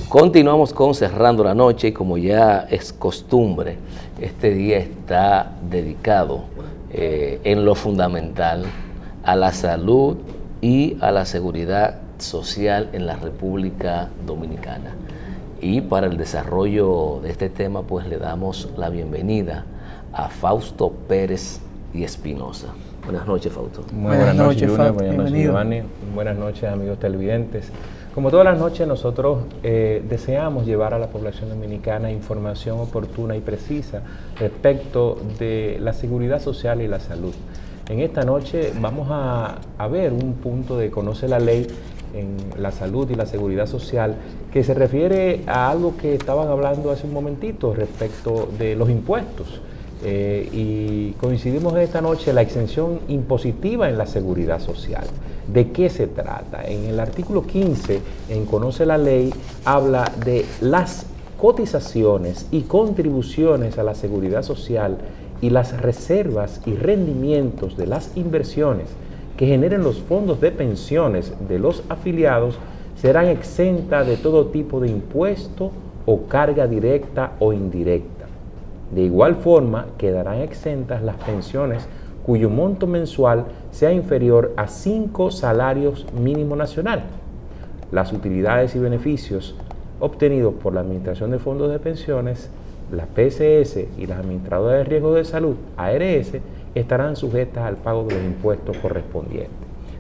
Continuamos con Cerrando la Noche y como ya es costumbre, este día está dedicado en lo fundamental a la salud y a la seguridad social en la República Dominicana. Y para el desarrollo de este tema, pues le damos la bienvenida a Fausto Pérez y Espinosa. Buenas noches, Fausto. Muy buenas noches, Junior. Buenas noches, Giovanni. Buenas noches, amigos televidentes. Como todas las noches, nosotros deseamos llevar a la población dominicana información oportuna y precisa respecto de la seguridad social y la salud. En esta noche vamos a ver un punto de Conoce la Ley en la salud y la seguridad social que se refiere a algo que estaban hablando hace un momentito respecto de los impuestos. Y coincidimos en esta noche la exención impositiva en la seguridad social. ¿De qué se trata? En el artículo 15, en Conoce la Ley, habla de las cotizaciones y contribuciones a la seguridad social y las reservas y rendimientos de las inversiones que generen los fondos de pensiones de los afiliados serán exentas de todo tipo de impuesto o carga directa o indirecta. De igual forma, quedarán exentas las pensiones cuyo monto mensual sea inferior a 5 salarios mínimo nacional. Las utilidades y beneficios obtenidos por la Administración de Fondos de Pensiones, la PSS y las Administradoras de Riesgo de Salud, ARS, estarán sujetas al pago de los impuestos correspondientes.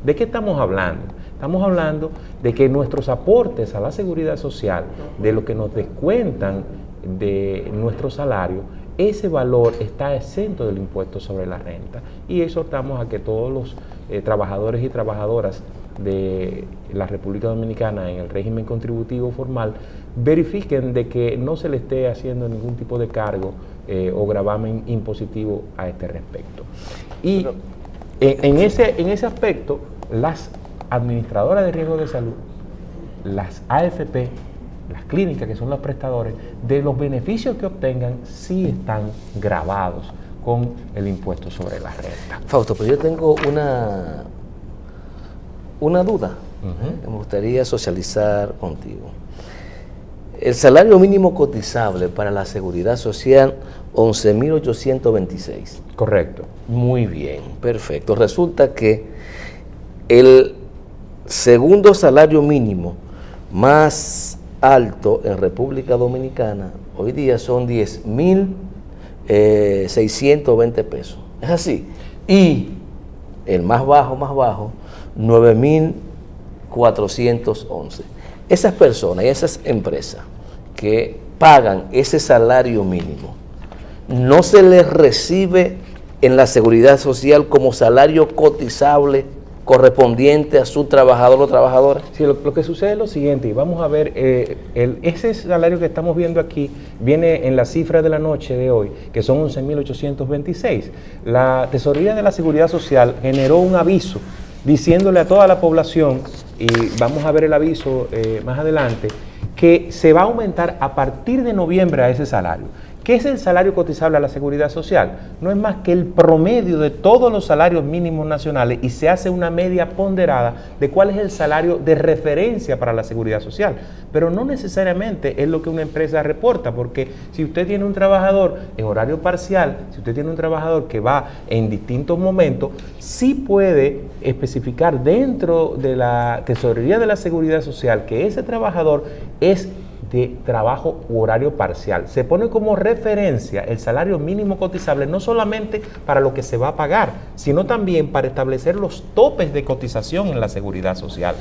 ¿De qué estamos hablando? Estamos hablando de que nuestros aportes a la seguridad social, de lo que nos descuentan de nuestro salario, ese valor está exento del impuesto sobre la renta, y exhortamos a que todos los trabajadores y trabajadoras de la República Dominicana en el régimen contributivo formal verifiquen de que no se le esté haciendo ningún tipo de cargo o gravamen impositivo a este respecto. Y en ese aspecto, las administradoras de riesgo de salud, las AFP, las clínicas, que son los prestadores, de los beneficios que obtengan, sí están gravados con el impuesto sobre la renta. Fausto, pero yo tengo una duda que me gustaría socializar contigo. El salario mínimo cotizable para la seguridad social, 11.826. Correcto. Muy bien, perfecto. Resulta que el segundo salario mínimo más alto en República Dominicana hoy día son 10.620 pesos. Es así. Y el más bajo, 9.411. Esas personas y esas empresas que pagan ese salario mínimo, no se les recibe en la seguridad social como salario cotizable correspondiente a su trabajador o trabajadora. Sí, lo que sucede es lo siguiente, y vamos a ver, ese salario que estamos viendo aquí viene en la cifra de la noche de hoy, que son 11.826. La Tesorería de la Seguridad Social generó un aviso diciéndole a toda la población, y vamos a ver el aviso más adelante, que se va a aumentar a partir de noviembre a ese salario. ¿Qué es el salario cotizable a la seguridad social? No es más que el promedio de todos los salarios mínimos nacionales, y se hace una media ponderada de cuál es el salario de referencia para la seguridad social. Pero no necesariamente es lo que una empresa reporta, porque si usted tiene un trabajador en horario parcial, si usted tiene un trabajador que va en distintos momentos, sí puede especificar dentro de la Tesorería de la Seguridad Social que ese trabajador es de trabajo u horario parcial. Se pone como referencia el salario mínimo cotizable, no solamente para lo que se va a pagar, sino también para establecer los topes de cotización en la seguridad social.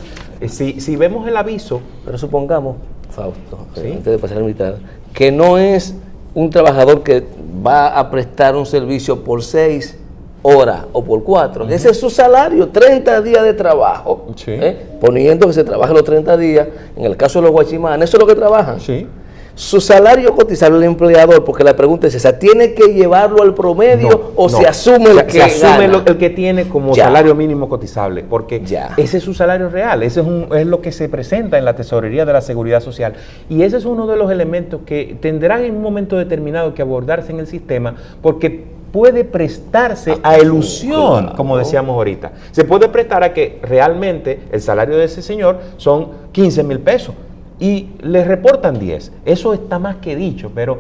Si vemos el aviso... Pero supongamos, Fausto, ¿sí?, antes de pasar a invitar, que no es un trabajador que va a prestar un servicio por 6 horas o por 4. Ese es su salario, 30 días de trabajo. Sí. Poniendo que se trabaja los 30 días, en el caso de los guachimanes, eso es lo que trabajan. Sí. Su salario cotizable del empleador, porque la pregunta es esa, ¿tiene que llevarlo al promedio se asume el que asume gana? el que tiene como salario mínimo cotizable? Porque ese es su salario real, ese es lo que se presenta en la Tesorería de la Seguridad Social. Y ese es uno de los elementos que tendrán en un momento determinado que abordarse en el sistema, porque puede prestarse a elusión, claro, como decíamos ahorita. Se puede prestar a que realmente el salario de ese señor son 15,000 pesos, y les reportan 10. Eso está más que dicho, pero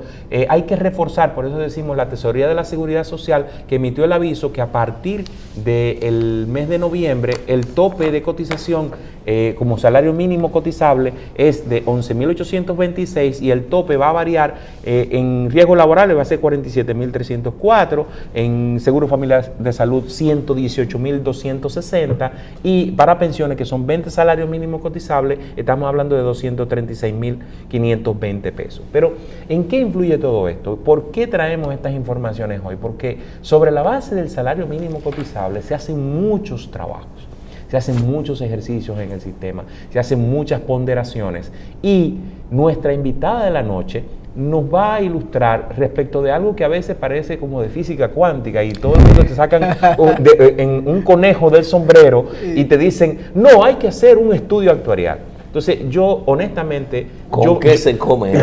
hay que reforzar, por eso decimos la Tesorería de la Seguridad Social que emitió el aviso que a partir del mes de noviembre el tope de cotización como salario mínimo cotizable es de 11.826 y el tope va a variar en riesgos laborales va a ser 47.304, en seguro familiar de salud 118.260 y para pensiones que son 20 salarios mínimos cotizables estamos hablando de 236.520 pesos. Pero ¿en qué influye todo esto? ¿Por qué traemos estas informaciones hoy? Porque sobre la base del salario mínimo cotizable se hacen muchos trabajos. Se hacen muchos ejercicios en el sistema, se hacen muchas ponderaciones y nuestra invitada de la noche nos va a ilustrar respecto de algo que a veces parece como de física cuántica y todo el mundo te sacan en un conejo del sombrero y te dicen, no, hay que hacer un estudio actuarial. Entonces yo honestamente... ¿Qué se come?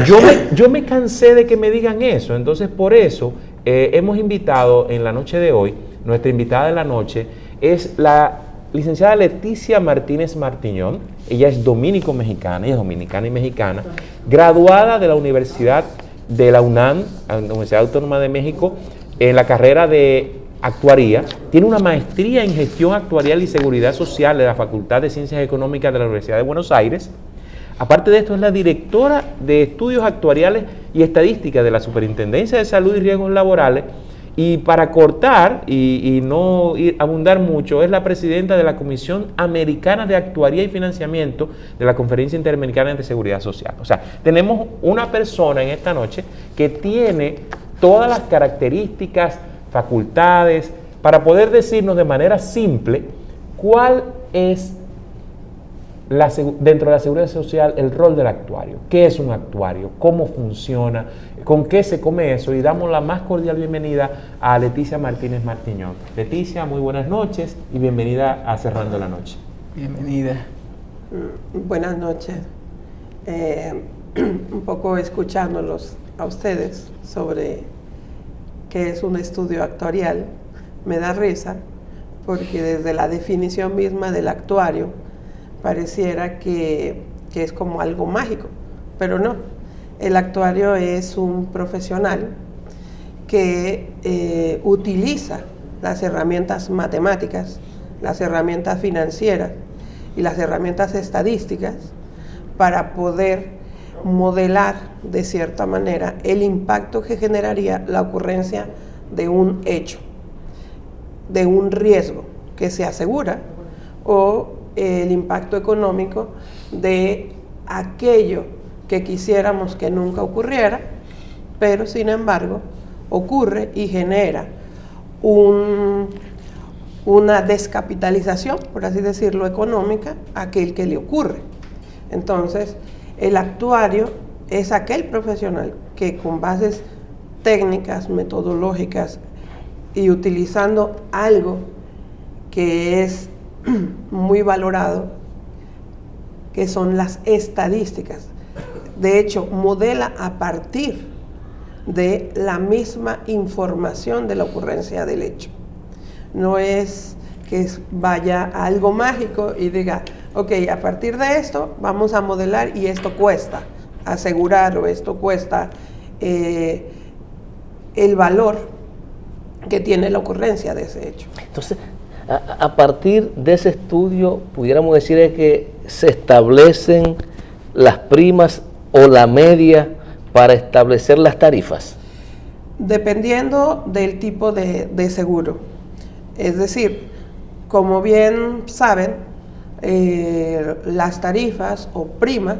Yo me cansé de que me digan eso, entonces por eso hemos invitado en la noche de hoy, nuestra invitada de la noche es la licenciada Leticia Martínez Martiñón. Ella es dominico-mexicana, ella es dominicana y mexicana, graduada de la Universidad de la UNAM, la Universidad Autónoma de México, en la carrera de actuaría. Tiene una maestría en gestión actuarial y seguridad social de la Facultad de Ciencias Económicas de la Universidad de Buenos Aires. Aparte de esto, es la directora de Estudios Actuariales y Estadística de la Superintendencia de Salud y Riesgos Laborales. Y para cortar y no abundar mucho, es la presidenta de la Comisión Americana de Actuaría y Financiamiento de la Conferencia Interamericana de Seguridad Social. O sea, tenemos una persona en esta noche que tiene todas las características, facultades, para poder decirnos de manera simple cuál es dentro de la seguridad social el rol del actuario. ¿Qué es un actuario? ¿Cómo funciona? ¿Con qué se come eso? Y damos la más cordial bienvenida a Leticia Martínez Martiñón. Leticia, muy buenas noches y bienvenida a Cerrando la Noche. Bienvenida. Buenas noches. Un poco escuchándolos a ustedes sobre qué es un estudio actuarial, me da risa porque desde la definición misma del actuario pareciera que es como algo mágico, pero no. El actuario es un profesional que utiliza las herramientas matemáticas, las herramientas financieras y las herramientas estadísticas para poder modelar de cierta manera el impacto que generaría la ocurrencia de un hecho, de un riesgo que se asegura o el impacto económico de aquello que quisiéramos que nunca ocurriera, pero sin embargo ocurre y genera una descapitalización, por así decirlo, económica a aquel que le ocurre. Entonces, el actuario es aquel profesional que con bases técnicas, metodológicas y utilizando algo que es muy valorado, que son las estadísticas. De hecho, modela a partir de la misma información de la ocurrencia del hecho. No es que vaya a algo mágico y diga, ok, a partir de esto vamos a modelar y esto cuesta asegurar o esto cuesta el valor que tiene la ocurrencia de ese hecho. Entonces, a partir de ese estudio, pudiéramos decir que se establecen las primas o la media para establecer las tarifas. Dependiendo del tipo de seguro. Es decir, como bien saben, las tarifas o primas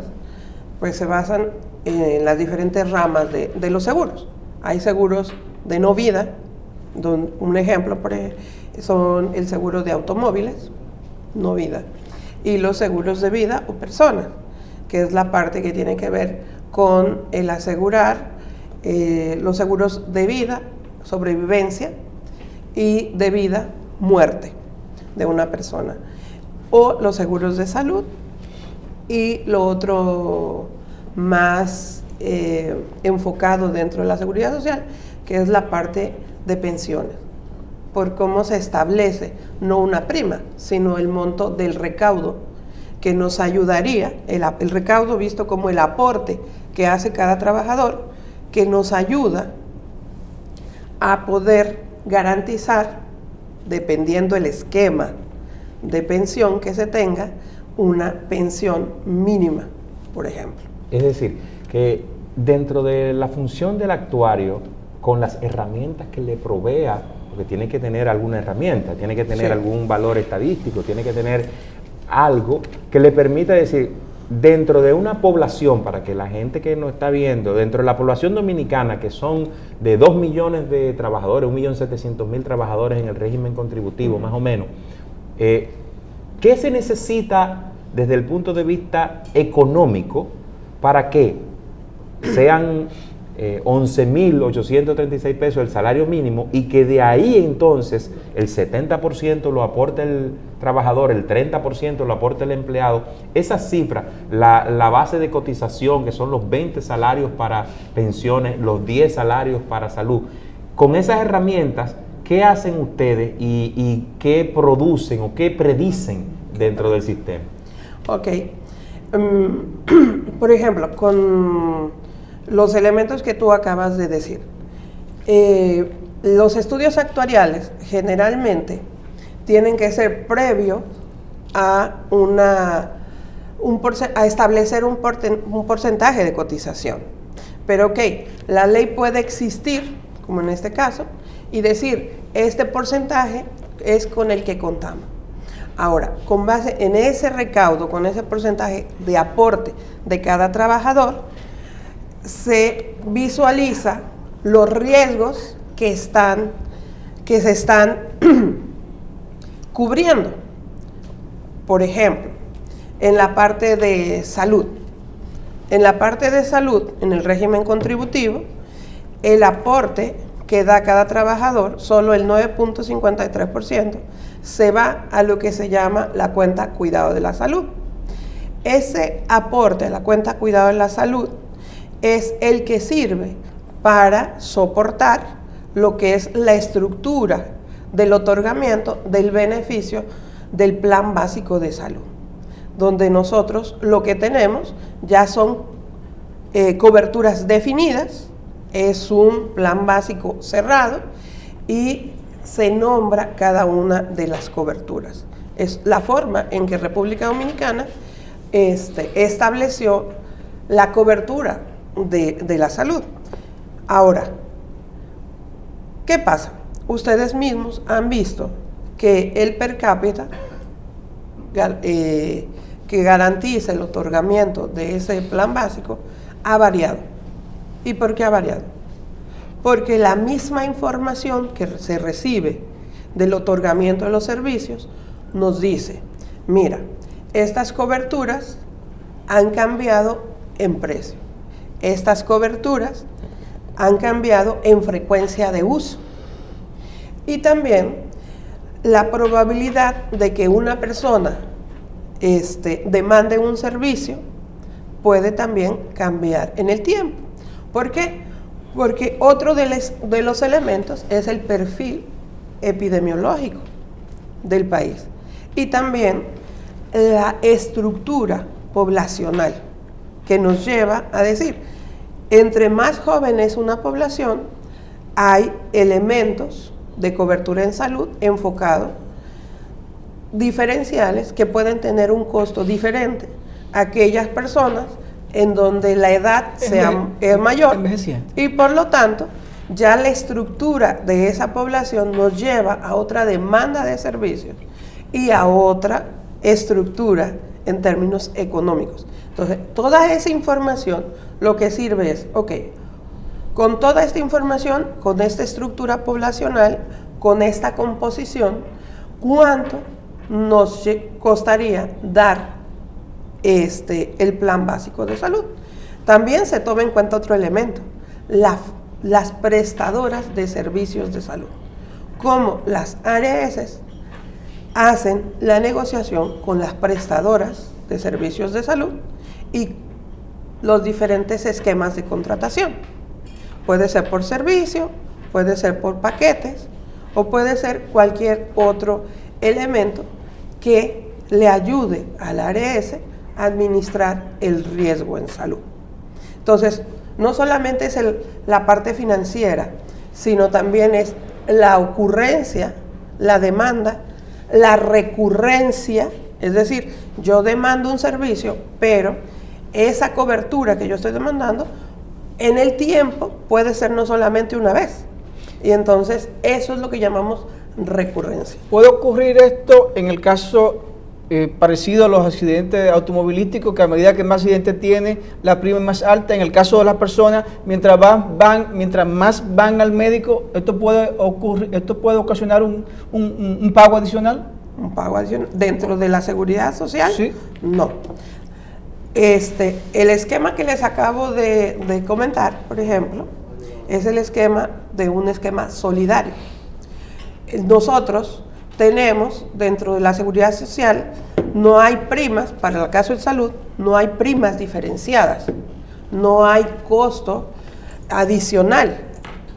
pues se basan en las diferentes ramas de los seguros. Hay seguros de no vida, un ejemplo son el seguro de automóviles, no vida, y los seguros de vida o personas, que es la parte que tiene que ver con el asegurar los seguros de vida, sobrevivencia, y de vida, muerte de una persona, o los seguros de salud, y lo otro más enfocado dentro de la seguridad social, que es la parte de pensiones, por cómo se establece no una prima, sino el monto del recaudo que nos ayudaría, el recaudo visto como el aporte que hace cada trabajador, que nos ayuda a poder garantizar, dependiendo el esquema de pensión que se tenga, una pensión mínima, por ejemplo. Es decir, que dentro de la función del actuario, con las herramientas que le provea, porque tiene que tener alguna herramienta, tiene que tener algún valor estadístico, tiene que tener algo que le permita decir, dentro de una población, para que la gente que nos está viendo, dentro de la población dominicana, que son de 2 millones de trabajadores, 1.700.000 trabajadores en el régimen contributivo, más o menos, ¿qué se necesita desde el punto de vista económico para que sean 11.836 pesos el salario mínimo y que de ahí entonces el 70% lo aporte el trabajador, el 30% lo aporte el empleado? Esa cifra, la base de cotización, que son los 20 salarios para pensiones, los 10 salarios para salud, con esas herramientas, ¿qué hacen ustedes y qué producen o qué predicen dentro del sistema? Ok. Por ejemplo, con los elementos que tú acabas de decir, los estudios actuariales generalmente tienen que ser previos a establecer un porcentaje de cotización. Pero ok, la ley puede existir, como en este caso, y decir, este porcentaje es con el que contamos. Ahora, con base en ese recaudo, con ese porcentaje de aporte de cada trabajador, se visualiza los riesgos que se están cubriendo. Por ejemplo, en la parte de salud. En la parte de salud, en el régimen contributivo, el aporte que da cada trabajador, solo el 9.53%, se va a lo que se llama la cuenta cuidado de la salud. Ese aporte a la cuenta cuidado de la salud es el que sirve para soportar lo que es la estructura del otorgamiento del beneficio del plan básico de salud, donde nosotros lo que tenemos ya son coberturas definidas, es un plan básico cerrado y se nombra cada una de las coberturas. Es la forma en que República Dominicana estableció la cobertura de la salud. Ahora, ¿qué pasa? Ustedes mismos han visto que el per cápita que garantiza el otorgamiento de ese plan básico ha variado. ¿Y por qué ha variado? Porque la misma información que se recibe del otorgamiento de los servicios nos dice, mira, estas coberturas han cambiado en precio, estas coberturas han cambiado en frecuencia de uso y también la probabilidad de que una persona demande un servicio puede también cambiar en el tiempo. ¿Por qué? Porque otro de los elementos es el perfil epidemiológico del país y también la estructura poblacional que nos lleva a decir, entre más joven es una población, hay elementos de cobertura en salud enfocados diferenciales que pueden tener un costo diferente a aquellas personas en donde la edad es mayor y por lo tanto ya la estructura de esa población nos lleva a otra demanda de servicios y a otra estructura en términos económicos. Entonces, toda esa información lo que sirve es, ok, con toda esta información, con esta estructura poblacional, con esta composición, ¿cuánto nos costaría dar el plan básico de salud? También se toma en cuenta otro elemento, las prestadoras de servicios de salud, como las ARS hacen la negociación con las prestadoras de servicios de salud y los diferentes esquemas de contratación. Puede ser por servicio, puede ser por paquetes o puede ser cualquier otro elemento que le ayude al ARS a administrar el riesgo en salud. Entonces, no solamente es la parte financiera, sino también es la ocurrencia, la demanda, la recurrencia, es decir, yo demando un servicio, pero esa cobertura que yo estoy demandando en el tiempo puede ser no solamente una vez. Y entonces eso es lo que llamamos recurrencia. ¿Puede ocurrir esto en el caso parecido a los accidentes automovilísticos, que a medida que más accidentes tiene, la prima es más alta? En el caso de las personas, mientras más van al médico, ¿esto puede ocasionar un pago adicional? ¿Un pago adicional dentro de la seguridad social? Sí. No. El esquema que les acabo de comentar, por ejemplo, es el esquema de un esquema solidario. Nosotros tenemos dentro de la seguridad social, no hay primas, para el caso de salud, no hay primas diferenciadas, no hay costo adicional.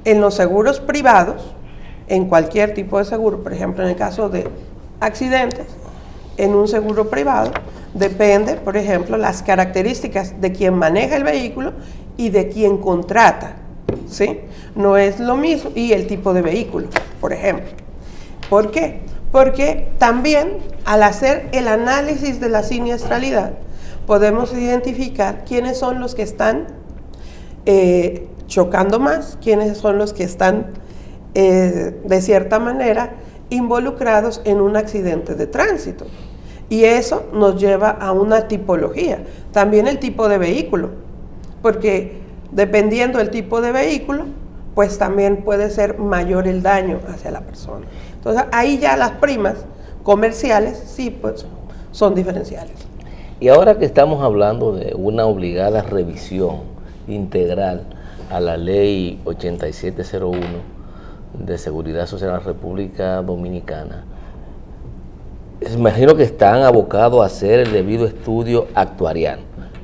En los seguros privados, en cualquier tipo de seguro, por ejemplo en el caso de accidentes, en un seguro privado, depende, por ejemplo, las características de quien maneja el vehículo y de quien contrata, ¿sí? No es lo mismo, y el tipo de vehículo, por ejemplo. ¿Por qué? Porque también al hacer el análisis de la siniestralidad, podemos identificar quiénes son los que están chocando más, quiénes son los que están, de cierta manera, involucrados en un accidente de tránsito. Y eso nos lleva a una tipología. También el tipo de vehículo, porque dependiendo del tipo de vehículo, pues también puede ser mayor el daño hacia la persona. Entonces ahí ya las primas comerciales sí, pues son diferenciales. Y ahora que estamos hablando de una obligada revisión integral a la ley 8701 de Seguridad Social de la República Dominicana, imagino que están abocados a hacer el debido estudio actuarial.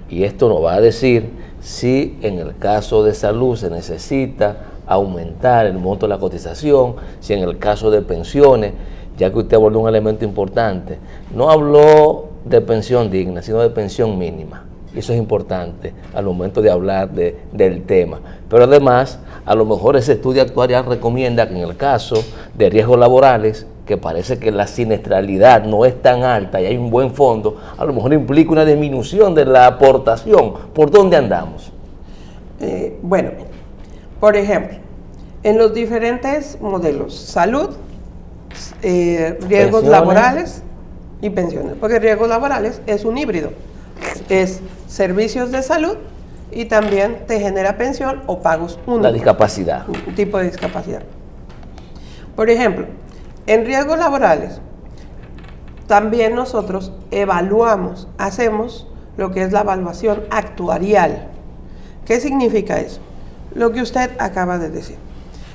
Y esto nos va a decir si en el caso de salud se necesita aumentar el monto de la cotización, si en el caso de pensiones, ya que usted abordó un elemento importante, no habló de pensión digna, sino de pensión mínima. Y eso es importante al momento de hablar del tema. Pero además, a lo mejor ese estudio actuarial recomienda que en el caso de riesgos laborales, que parece que la siniestralidad no es tan alta y hay un buen fondo, a lo mejor implica una disminución de la aportación. ¿Por dónde andamos? Bueno, por ejemplo, en los diferentes modelos, salud, riesgos laborales y pensiones, porque riesgos laborales es un híbrido, es servicios de salud y también te genera pensión o pagos únicos. La discapacidad. Un tipo de discapacidad. Por ejemplo, en riesgos laborales, también nosotros evaluamos, hacemos lo que es la evaluación actuarial. ¿Qué significa eso? Lo que usted acaba de decir.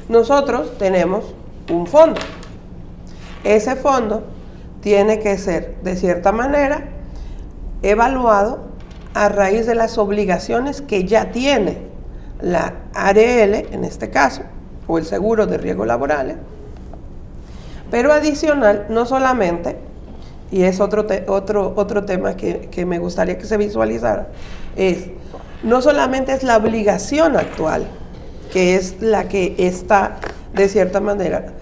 Nosotros tenemos un fondo. Ese fondo tiene que ser, de cierta manera, evaluado a raíz de las obligaciones que ya tiene la ARL, en este caso, o el seguro de riesgos laborales. Pero adicional, no solamente, y es otro tema que me gustaría que se visualizara, no solamente es la obligación actual, que es la que está, de cierta manera,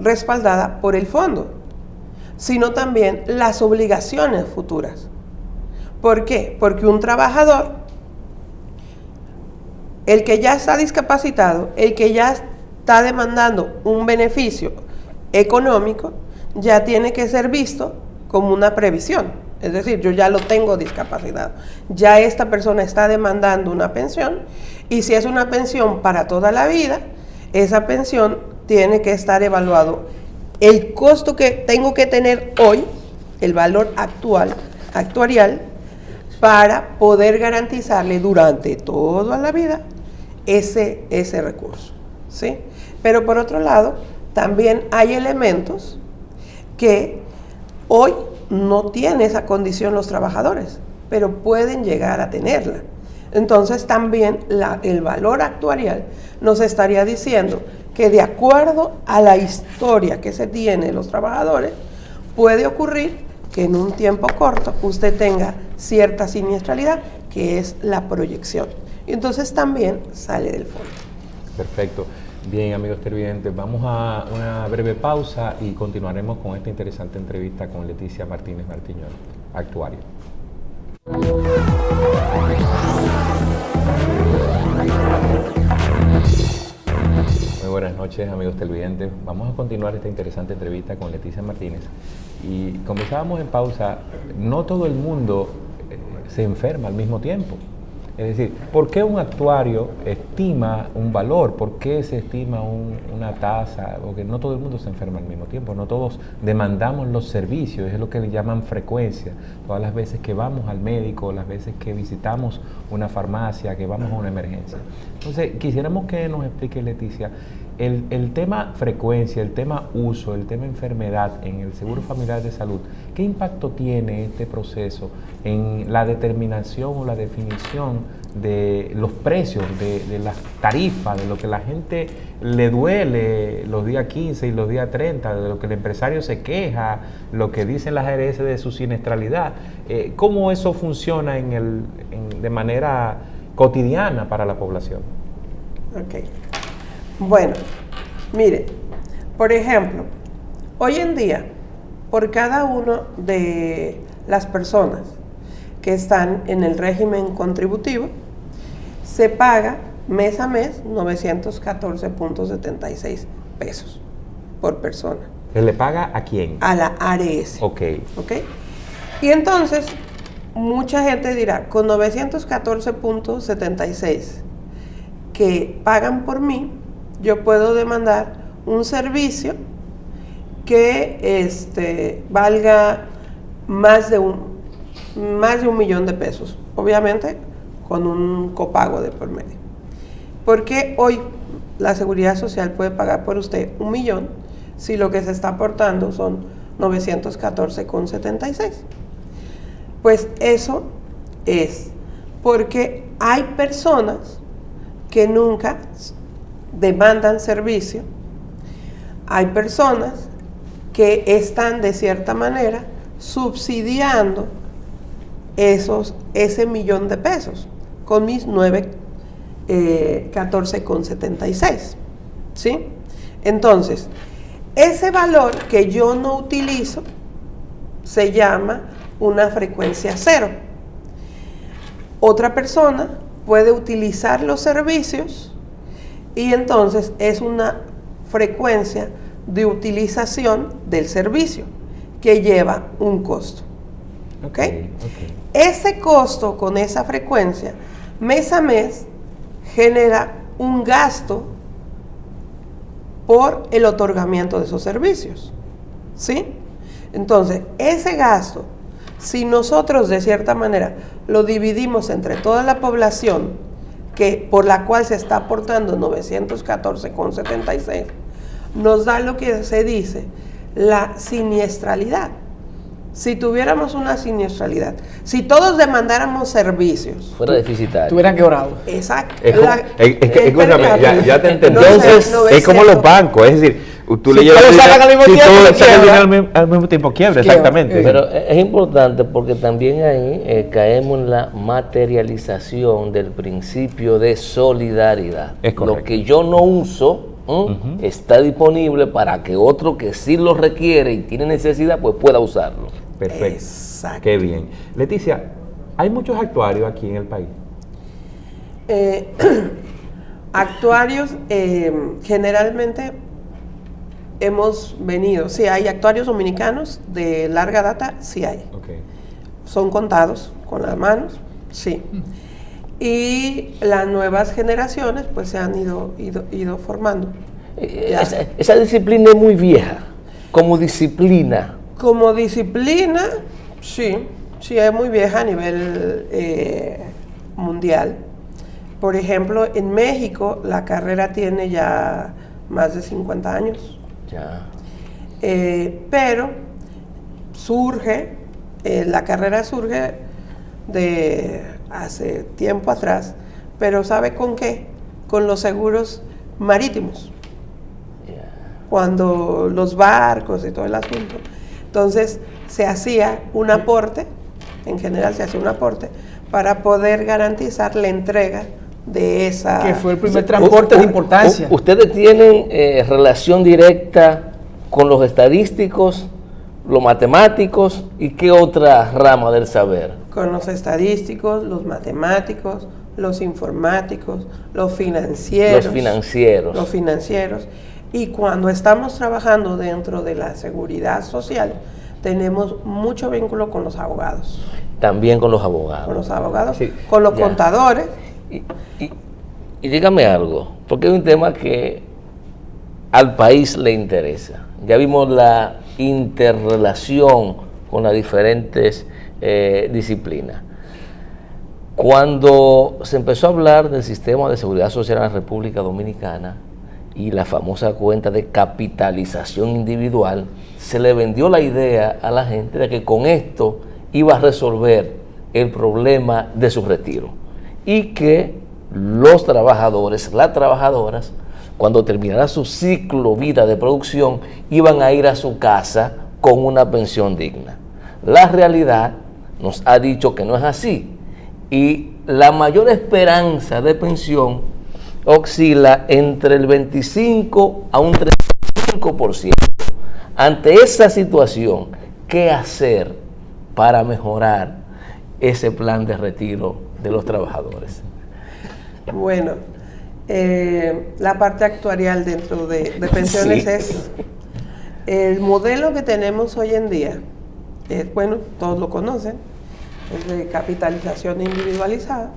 respaldada por el fondo, sino también las obligaciones futuras. ¿Por qué? Porque un trabajador, el que ya está discapacitado, el que ya está demandando un beneficio económico, ya tiene que ser visto como una previsión. Es decir, yo ya lo tengo discapacitado. Ya esta persona está demandando una pensión, y si es una pensión para toda la vida, esa pensión tiene que estar evaluado. El costo que tengo que tener hoy, el valor actuarial, para poder garantizarle durante toda la vida ese recurso, ¿sí? Pero por otro lado, también hay elementos que hoy no tienen esa condición los trabajadores, pero pueden llegar a tenerla. Entonces también el valor actuarial nos estaría diciendo que de acuerdo a la historia que se tiene de los trabajadores, puede ocurrir que en un tiempo corto usted tenga cierta siniestralidad, que es la proyección. Y entonces también sale del fondo. Perfecto. Bien, amigos televidentes, vamos a una breve pausa y continuaremos con esta interesante entrevista con Leticia Martínez Martiñón, actuaria. Muy buenas noches, amigos televidentes. Vamos a continuar esta interesante entrevista con Leticia Martínez. Y conversábamos en pausa, no todo el mundo se enferma al mismo tiempo. Es decir, ¿por qué un actuario estima un valor? ¿Por qué se estima una tasa? Porque no todo el mundo se enferma al mismo tiempo, no todos demandamos los servicios, es lo que le llaman frecuencia. Todas las veces que vamos al médico, las veces que visitamos una farmacia, que vamos a una emergencia. Entonces, quisiéramos que nos explique, Leticia, el tema frecuencia, el tema uso, el tema enfermedad en el Seguro Familiar de Salud, ¿qué impacto tiene este proceso en la determinación o la definición de los precios, de las tarifas, de lo que la gente le duele los días 15 y los días 30, de lo que el empresario se queja, lo que dicen las ARS de su siniestralidad? ¿Cómo eso funciona de manera cotidiana para la población? Ok. Bueno, mire, por ejemplo, hoy en día, por cada uno de las personas que están en el régimen contributivo, se paga mes a mes 914.76 pesos por persona. ¿Se le paga a quién? A la ARS. Ok. ¿Ok? Y entonces, mucha gente dirá, con 914.76 que pagan por mí, yo puedo demandar un servicio que valga más de un millón de pesos, obviamente con un copago de por medio. Porque hoy la Seguridad Social puede pagar por usted 1 millón si lo que se está aportando son 914.76. Pues eso es porque hay personas que nunca demandan servicio, hay personas que están de cierta manera subsidiando ese millón de pesos con mis 914.76, ¿sí? Entonces, ese valor que yo no utilizo se llama una frecuencia cero. Otra persona puede utilizar los servicios y entonces es una frecuencia de utilización del servicio que lleva un costo. ¿Ok? Ese costo con esa frecuencia, mes a mes, genera un gasto por el otorgamiento de esos servicios. ¿Sí? Entonces, ese gasto, si nosotros de cierta manera lo dividimos entre toda la población por la cual se está aportando 914.76, nos da lo que se dice la siniestralidad. Si tuviéramos una siniestralidad, si todos demandáramos servicios, fuera deficitario, tuvieran quebrado. Exacto. Escúchame, ya te entendí. Entonces, es como los bancos, es decir, tú le llevas. Si todos sacan al mismo tiempo, al mismo tiempo quiebra, exactamente. Pero es importante porque también ahí caemos en la materialización del principio de solidaridad. Es correcto. Lo que yo no uso está disponible para que otro que sí lo requiere y tiene necesidad, pues pueda usarlo. Perfecto. Exacto. Qué bien. Leticia, ¿hay muchos actuarios aquí en el país? Actuarios, generalmente hemos venido, sí hay actuarios dominicanos de larga data, sí hay. Okay. Son contados con las manos, sí. Y las nuevas generaciones pues se han ido formando. Esa disciplina es muy vieja, como disciplina. Como disciplina, sí es muy vieja a nivel mundial. Por ejemplo, en México la carrera tiene ya más de 50 años. Ya. Pero la carrera surge de hace tiempo atrás, pero ¿sabe con qué? Con los seguros marítimos. Cuando los barcos y todo el asunto. Entonces se hacía un aporte, en general se hacía un aporte, para poder garantizar la entrega de esa... Que fue el primer transporte de importancia. ¿Ustedes tienen relación directa con los estadísticos, los matemáticos y qué otra rama del saber? Con los estadísticos, los matemáticos, los informáticos, los financieros. Los financieros. Y cuando estamos trabajando dentro de la seguridad social, tenemos mucho vínculo con los abogados. También con los abogados. Con los abogados, sí. Con los contadores. Y dígame algo, porque es un tema que al país le interesa. Ya vimos la interrelación con las diferentes disciplinas. Cuando se empezó a hablar del sistema de seguridad social en la República Dominicana y la famosa cuenta de capitalización individual, se le vendió la idea a la gente de que con esto iba a resolver el problema de su retiro y que los trabajadores, las trabajadoras, cuando terminara su ciclo vida de producción, iban a ir a su casa con una pensión digna. La realidad nos ha dicho que no es así y la mayor esperanza de pensión oscila entre el 25 a un 35%. Ante esa situación, ¿qué hacer para mejorar ese plan de retiro de los trabajadores? Bueno, la parte actuarial dentro de pensiones sí. Es el modelo que tenemos hoy en día, bueno, todos lo conocen, es de capitalización individualizada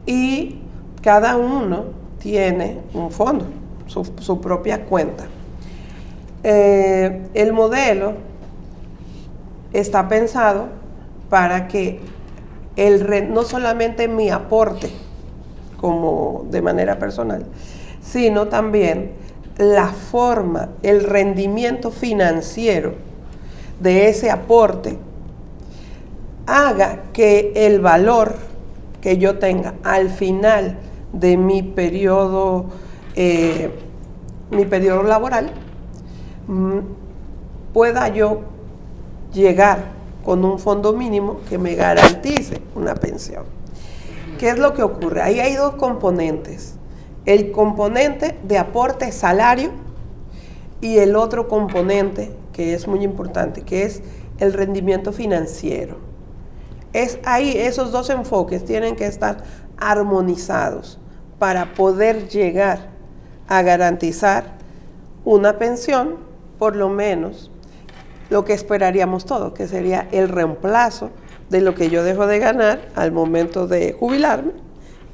y cada uno tiene un fondo, su propia cuenta. El modelo está pensado para que no solamente mi aporte como de manera personal, sino también la forma, el rendimiento financiero de ese aporte haga que el valor que yo tenga al final de mi periodo laboral pueda yo llegar con un fondo mínimo que me garantice una pensión. ¿Qué es lo que ocurre? Ahí hay dos componentes. El componente de aporte salario y el otro componente que es muy importante, que es el rendimiento financiero. Es ahí, esos dos enfoques tienen que estar armonizados para poder llegar a garantizar una pensión, por lo menos lo que esperaríamos todos, que sería el reemplazo de lo que yo dejo de ganar al momento de jubilarme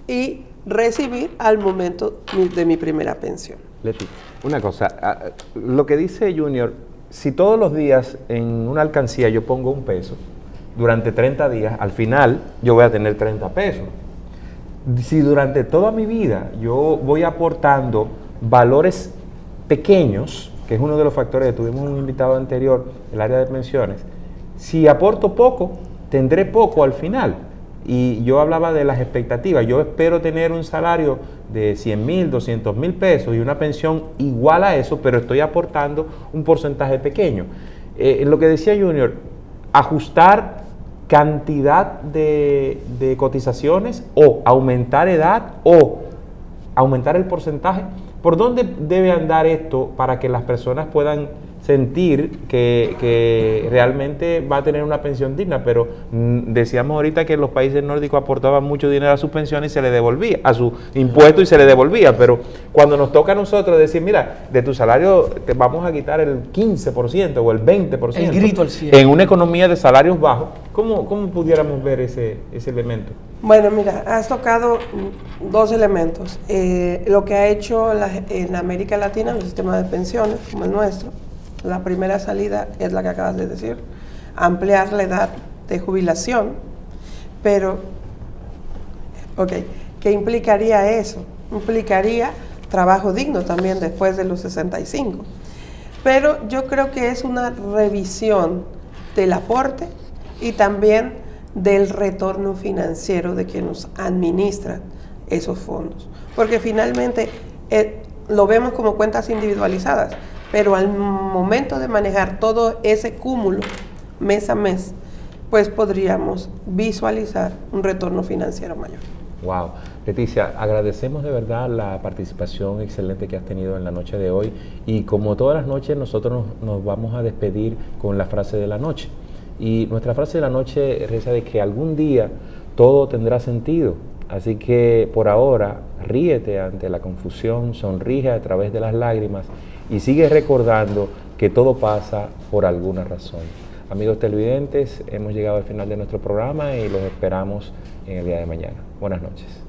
y recibir al momento de mi primera pensión. Leti, una cosa, lo que dice Junior, si todos los días en una alcancía yo pongo $1, durante 30 días, al final yo voy a tener 30 pesos. Si durante toda mi vida yo voy aportando valores pequeños, que es uno de los factores que tuvimos un invitado anterior, el área de pensiones, si aporto poco, tendré poco al final. Y yo hablaba de las expectativas. Yo espero tener un salario de 100,000, 200,000 pesos y una pensión igual a eso, pero estoy aportando un porcentaje pequeño. En lo que decía Junior, ajustar cantidad de cotizaciones o aumentar edad o aumentar el porcentaje. ¿Por dónde debe andar esto para que las personas puedan sentir que realmente va a tener una pensión digna? Pero decíamos ahorita que los países nórdicos aportaban mucho dinero a sus pensiones y se le devolvía, a su impuesto y se le devolvía, pero cuando nos toca a nosotros decir, mira, de tu salario te vamos a quitar el 15% o el 20%, el grito al cielo, en una economía de salarios bajos, ¿cómo pudiéramos ver ese elemento? Bueno, mira, has tocado dos elementos. Lo que ha hecho en América Latina, el sistema de pensiones, como el nuestro, la primera salida es la que acabas de decir, ampliar la edad de jubilación, pero, ¿qué implicaría eso? Implicaría trabajo digno también después de los 65. Pero yo creo que es una revisión del aporte y también del retorno financiero de quienes administran esos fondos. Porque finalmente lo vemos como cuentas individualizadas, pero al momento de manejar todo ese cúmulo mes a mes, pues podríamos visualizar un retorno financiero mayor. Wow. Leticia, agradecemos de verdad la participación excelente que has tenido en la noche de hoy, y como todas las noches nosotros nos vamos a despedir con la frase de la noche, y nuestra frase de la noche reza de que algún día todo tendrá sentido. Así que por ahora ríete ante la confusión, sonríe a través de las lágrimas y sigue recordando que todo pasa por alguna razón. Amigos televidentes, hemos llegado al final de nuestro programa y los esperamos en el día de mañana. Buenas noches.